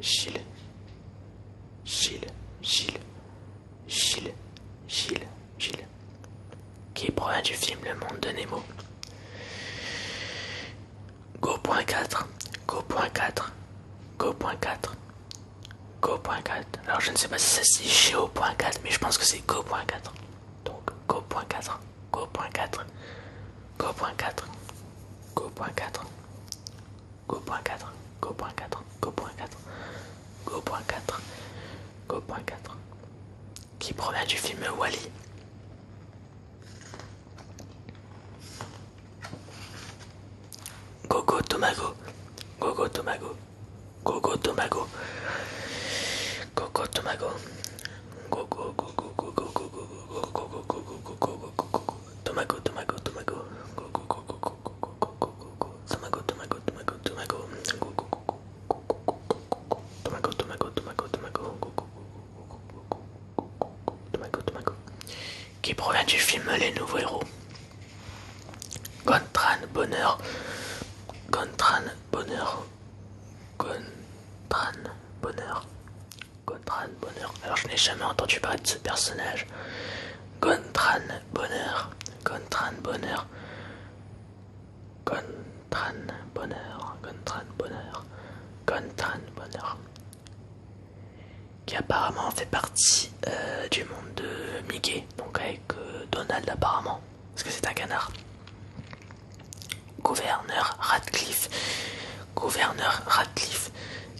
Gilles, Gilles, Gilles, Gilles, Gilles, Gilles, qui provient du film Le Monde de Nemo. Go.4, Go.4, Go.4, Go.4. Alors je ne sais pas si ça se dit Géo.4, mais je pense que c'est Go.4. Donc Go.4, Go.4, Go.4, Go.4, Go.4, Go.4, Go.4, Go.4, Go.4, qui provient du film Wall-E. Gogo Tomago, Gogo Tomago, Gogo Tomago, Gogo Tomago, Gogo Gogo Gogo Gogo Gogo Gogo Gogo Tomago Tomago Tomago, Gogo Gogo Gogo Gogo Tomago Tomago Tomago Tomago, Tomago Tomago Tomago Tomago, Tomago Tomago, qui provient du film Les Nouveaux Héros. Gontran Bonheur, Gontran Bonheur, Gontran Bonheur, Gontran Bonheur. Alors je n'ai jamais entendu parler de ce personnage. Gontran Bonheur, Gontran Bonheur, Gontran Bonheur, Gontran Bonheur, Gontran Bonheur, qui apparemment fait partie du monde de Mickey, donc avec Donald apparemment, parce que c'est un canard. Gouverneur Radcliffe, Gouverneur Radcliffe,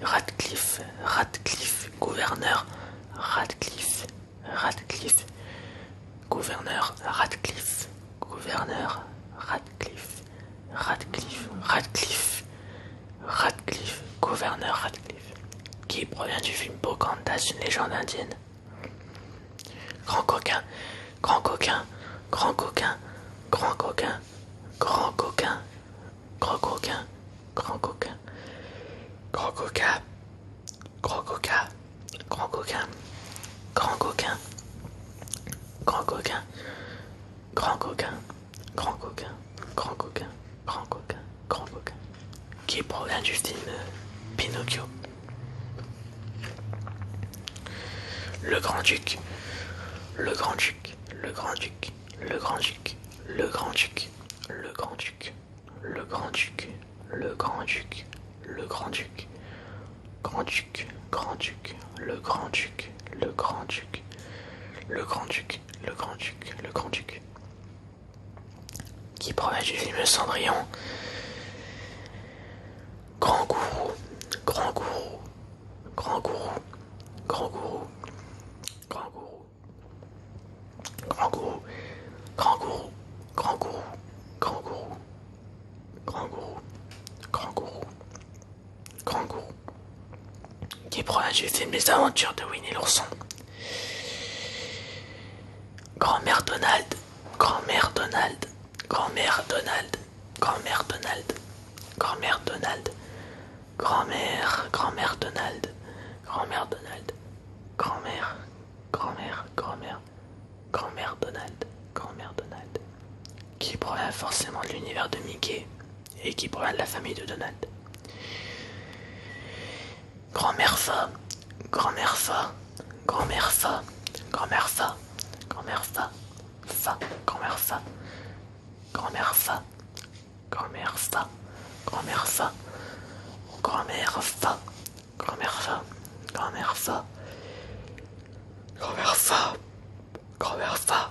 Radcliffe, Radcliffe, Gouverneur Radcliffe, Radcliffe, Gouverneur Radcliffe, Gouverneur Radcliffe, Radcliffe, Radcliffe, Radcliffe, Gouverneur Radcliffe, qui provient du film Pocahontas, une légende indienne. Grand coquin, grand coquin, grand coquin, grand coquin, grand coquin, grand coquin, grand coquin, grand coquin, grand coquin, grand coquin, grand coquin, grand coquin, grand coquin, grand coquin, grand coquin, grand coquin, grand coquin, qui provient du film Pinocchio. Le Grand-Duc, le Grand-Duc, le Grand-Duc, le Grand-Duc, le Grand-Duc, le Grand-Duc, le Grand-Duc, le Grand-Duc, le Grand-Duc, Grand-Duc, Grand-Duc, le Grand-Duc, le Grand-Duc, le Grand-Duc, le Grand-Duc, le Grand-Duc, qui provient du film Cendrillon. Grand gourou, grand gourou, grand gourou, grand gourou, grand gourou, grand gourou, grand gourou, grand gourou, grand gourou, grand gourou, grand gourou, grand gourou, qui provient du film Les Aventures de Winnie l'ourson. Grand-mère Donald, grand-mère Donald, grand-mère Donald, grand-mère Donald, grand-mère Donald, grand-mère, grand-mère Donald, grand-mère Donald, grand-mère, grand-mère, grand-mère, grand-mère Donald, grand-mère Donald, qui provient forcément de l'univers de Mickey et qui provient de la famille de Donald. Grand-mère Fa, grand-mère Fa, grand-mère Fa, grand-mère Fa, grand-mère Fa, Fa, grand-mère Fa, grand-mère Fa, grand-mère Fa, grand-mère Fa, grand-mère Fa, grand-mère Fa, grand-mère Fa, grand-mère Fa, grand-mère Fa,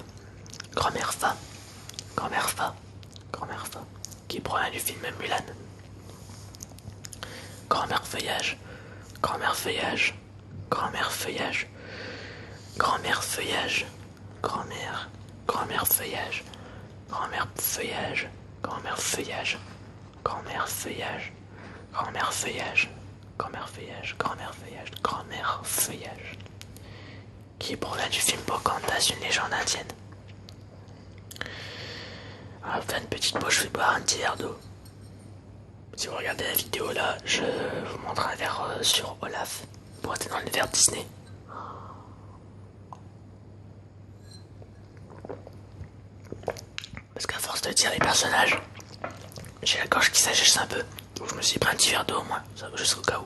grand-mère Fa, grand-mère Fa, grand-mère Fa, qui provient du film Mulan. Grand-mère Feuillage, grand-mère Feuillage, grand-mère Feuillage, grand-mère Feuillage, grand-mère, grand-mère Feuillage, grand-mère Feuillage, grand-mère Feuillage, grand-mère Feuillage, grand-mère Feuillage, grand-mère Feuillage, grand-mère Feuillage, grand-mère Feuillage, qui provient du film Pocahontas, une légende indienne. Alors, faire une petite pause, je vais boire un petit verre d'eau. Si vous regardez la vidéo là, je vous montre un verre sur Olaf pour être dans l'univers Disney. Parce qu'à force de dire les personnages, j'ai la gorge qui s'agisse un peu. Donc je me suis pris un petit verre d'eau au moins, ça va juste au cas où.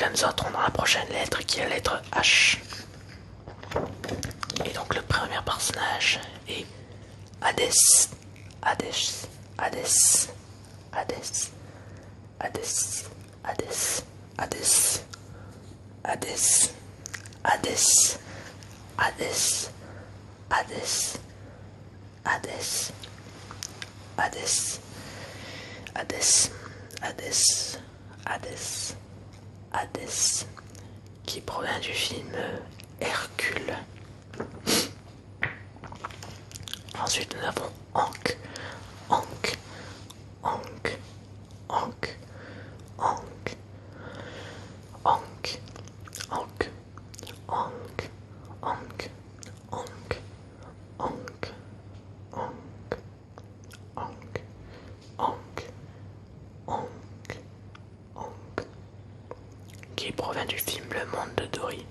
là nous entrons dans la prochaine lettre qui est la lettre H. Et donc le premier personnage est Hades. Hades. Hades. Hades. Hades. Hades. Hades. Hades. Hades. Hades. Hades. Hades. Hades. Hades. Hades. Hades. Hades. Qui provient du film Hercule. Ensuite nous avons Ankh. Ankh. Ankh. Ankh. Ankh. Ankh. Ankh. Ankh. Ankh. Ankh. Ankh. Ankh. Ankh. Ankh. Ankh. Ankh. Qui provient du film Le Monde de Dory.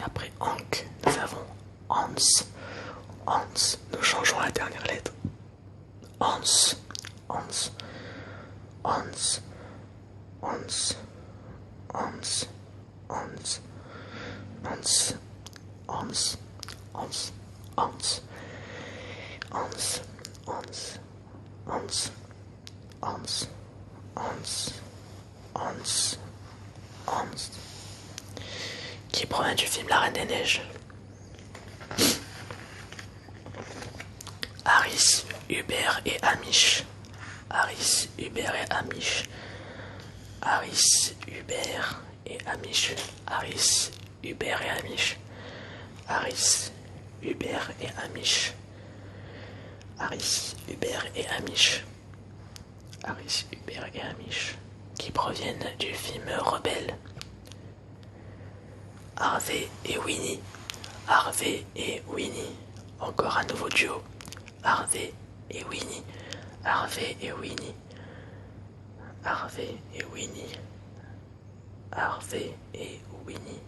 Après Ankh, nous avons Hans. Hans, nous changeons la dernière lettre. Hans. Hans. Hans. Hans. Hans. Hans. Hans. Hans. Hans. Hans. Hans. Hans. Hans. Hans. Hans. Hans. Hans. Qui provient du film La Reine des Neiges. Harris, Hubert et Amish. Harris, Hubert et Amish. Harris, Hubert et Amish. Harris, Hubert et Amish. Harris, Hubert et Amish. Harris, Hubert et Amish. Harris, Hubert et Amish. Qui proviennent du film Rebelle. Harvey et Winnie. Harvey et Winnie. Encore un nouveau duo. Harvey et Winnie. Harvey et Winnie. Harvey et Winnie. Harvey et Winnie.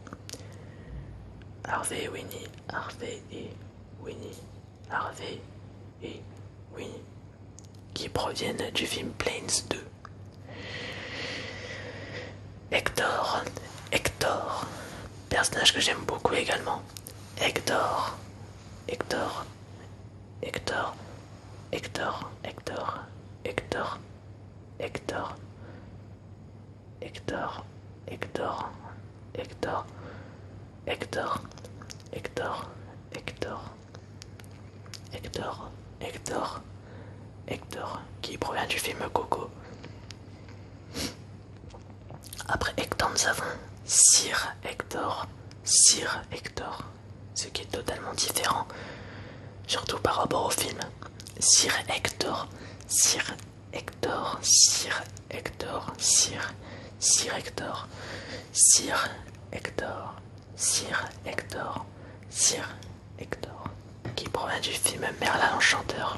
Harvey et Winnie. Harvey et Winnie. Harvey et Winnie. Qui proviennent du film Planes 2. Hector. Hector. Personnage que j'aime beaucoup également. Hector. Hector. Hector. Hector. Hector. Hector. Hector. Hector. Hector. Hector. Hector. Hector. Hector. Hector. Hector. Hector. Qui provient du film Coco. Après Hector, nous avons Sir Hector. Sir Hector. Ce qui est totalement différent. Surtout par rapport au film. Sir Hector. Sir Hector. Sir Hector. Sir. Sir Hector. Sir Hector. Sir Hector. Sir Hector. Qui provient du film Merlin l'Enchanteur.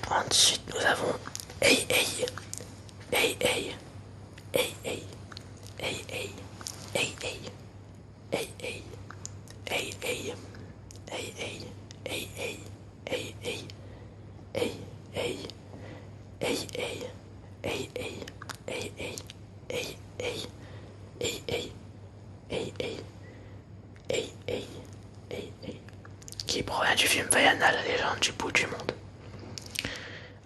Ensuite, nous avons Hey Hey. Hey Hey. Hey Hey. Hey Hey. Hey Hey. Hey Hey. Hey Hey. Hey Hey. Hey Hey. Hey Hey. Hey Hey. Hey Hey. Hey Hey. Hey Hey. Hey Hey. Hey Hey. Hey Hey. Hey Hey. Hey Hey. Qui provient du film Vaiana, la légende du bout du monde.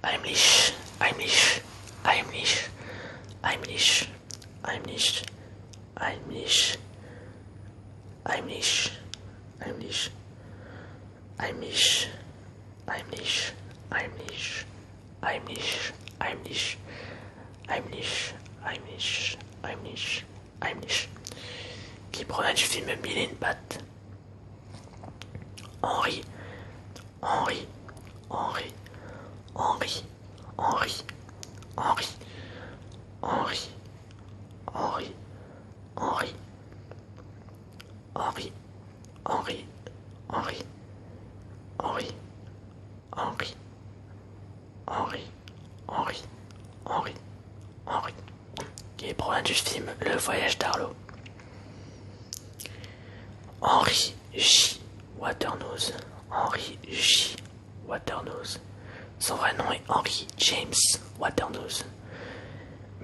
Heimlich. Heimlich. Heimlich. Heimlich. Heimlich. Heimlich. Heimlich. Heimlich. Heimlich. Heimlich. Heimlich. Heimlich. Heimlich. Heimlich. Heimlich. Heimlich. Heimlich. Qui provient du film Mille et une pattes. Henri. Henri. Henri. Henri. Henri. Henri. Henri. Henri. Henri. Henri. Henri. Henri. Henri. Henri. Henri. Henri. Henri. Henri. Qui provient du film Le Voyage d'Arlo. Henri J. Waternose. Henri J. Waternose. Son vrai nom est Henry James Waternose.